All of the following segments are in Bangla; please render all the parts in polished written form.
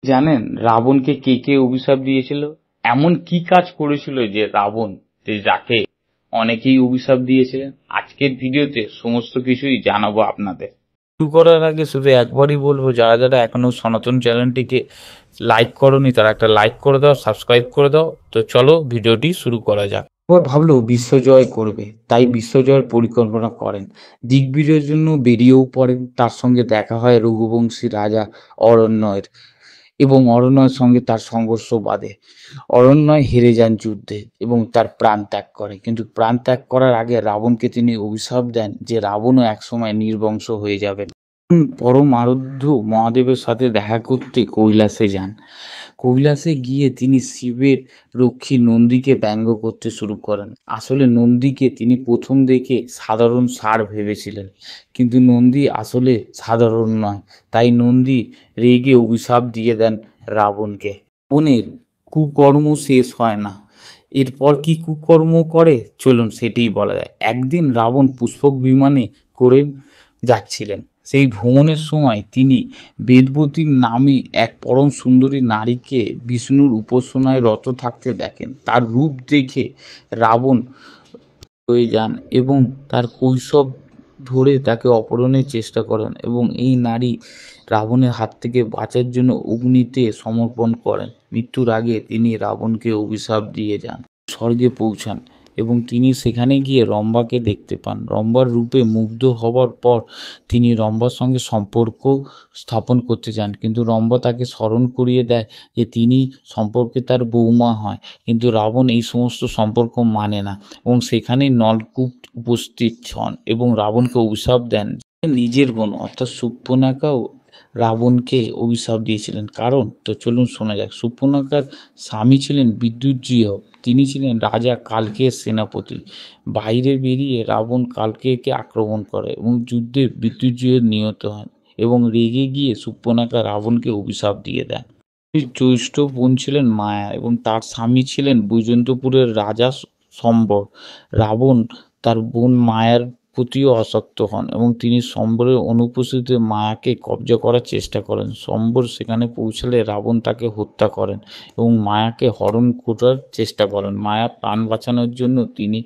জানেন রাবণকে কে কে অভিশাপ দিয়েছিল? এমন কি কাজ করেছিল যে রাবণ, যে যাকে অনেকেই অভিশাপ দিয়েছিলেন? আজকের ভিডিওতে সমস্ত কিছুই জানাবো আপনাদের। শুরু করার আগে শুধু একবারই বলবো, যারা যারা এখনো সনাতন চ্যানেলটিকে লাইক করোনি তারা একটা লাইক করে দাও, সাবস্ক্রাইব করে দাও। তো চলো ভিডিওটি শুরু করা যাক। এবার ভাবলো বিশ্বজয় করবে, তাই বিশ্বজয়ের পরিকল্পনা করেন। দিগ্বিজয়ের জন্য বেরিয়েও পড়েন। তার সঙ্গে দেখা হয় রঘুবংশী রাজা অরণ্যের, এবং অরণ্যের সঙ্গে তার সংঘর্ষ বাধে। অরণ্যয় হেরে যান যুদ্ধে এবং তার প্রাণ ত্যাগ করে, কিন্তু প্রাণ ত্যাগ করার আগে রাবণকে তিনি অভিশাপ দেন যে রাবণও একসময় নির্বংশ হয়ে যাবেন। পরম আরাধ্য মহাদেবের সাথে দেখা করতে কৈলাসে যান। কৈলাসে গিয়ে তিনি শিবের রক্ষী নন্দীকে ব্যঙ্গ করতে শুরু করেন। আসলে নন্দীকে তিনি প্রথম দেখে সাধারণ ষাঁড় ভেবেছিলেন, কিন্তু নন্দী আসলে সাধারণ নয়। তাই নন্দী রেগে অভিশাপ দিয়ে দেন রাবণকে। রাবণের কুকর্ম শেষ হয় না। এরপর কি কুকর্ম করে চলুন সেটিই বলা যায়। একদিন রাবণ পুষ্পক বিমানে করে যাচ্ছিলেন। সেই ভ্রমণের সময় তিনি বেদবতী নামে এক পরম সুন্দরী নারীকে বিষ্ণুর উপাসনায় রত থাকতে দেখেন। তার রূপ দেখে রাবণ হয়ে যান এবং তার কৈশব ধরে তাকে অপহরণের চেষ্টা করেন, এবং এই নারী রাবণের হাত থেকে বাঁচার জন্য অগ্নিতে সমর্পণ করেন। মৃত্যুর আগে তিনি রাবণকে অভিশাপ দিয়ে যান। স্বর্গে পৌঁছান এবং তিনি সেখানে গিয়ে রম্ভাকে দেখতে পান। রম্ভার রূপে মুগ্ধ হবার পর তিনি রম্ভার সঙ্গে সম্পর্ক স্থাপন করতে চান, কিন্তু রম্ভা তাকে স্মরণ করিয়ে দেয় যে তিনি সম্পর্কে তার বৌমা হয়। কিন্তু রাবণ এই সমস্ত সম্পর্ক মানে না এবং সেখানেই নলকূপ উপস্থিত হন এবং রাবণকে অভিশাপ দেন। নিজের বোন অর্থাৎ শূর্পণখাও রাবণকে অভিশাপ দিয়েছিলেন। কারণ তো চলুন শোনা যাক। শূর্পণখার স্বামী ছিলেন বিদ্যুৎজয়, তিনি ছিলেন রাজা কালকের সেনাপতি। বাইরে বেরিয়ে রাবণ কালকেকে আক্রমণ করে এবং যুদ্ধে বিদ্যুৎজয় নিহত হন, এবং রেগে গিয়ে শূর্পণখা রাবণকে অভিশাপ দিয়ে দেন। জ্যৈষ্ঠ বোন ছিলেন মায়া এবং তার স্বামী ছিলেন বৈজয়ন্তপুরের রাজা সম্বর। রাবণ তার বোন মায়ার প্রতিও আসক্ত হন এবং তিনি সম্বরের অনুপস্থিতিতে মায়াকে কব্জা করার চেষ্টা করেন। সম্বর সেখানে পৌঁছালে রাবণ তাকে হত্যা করেন এবং মায়াকে হরণ করার চেষ্টা করেন। মায়া প্রাণ বাঁচানোর জন্য তিনি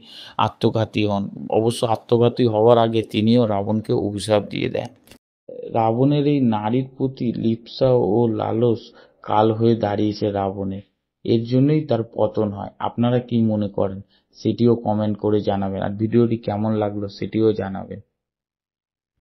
আত্মঘাতী হন। অবশ্য আত্মঘাতী হওয়ার আগে তিনিও রাবণকে অভিশাপ দিয়ে দেন। রাবণের এই নারীর প্রতি লিপ্সা ও লালস কাল হয়ে দাঁড়িয়েছে রাবণের। এর জন্যই তার পতন হয়। আপনারা কি মনে করেন সেটিও কমেন্ট করে জানাবেন, আর ভিডিওটি কেমন লাগলো সেটিও জানাবেন।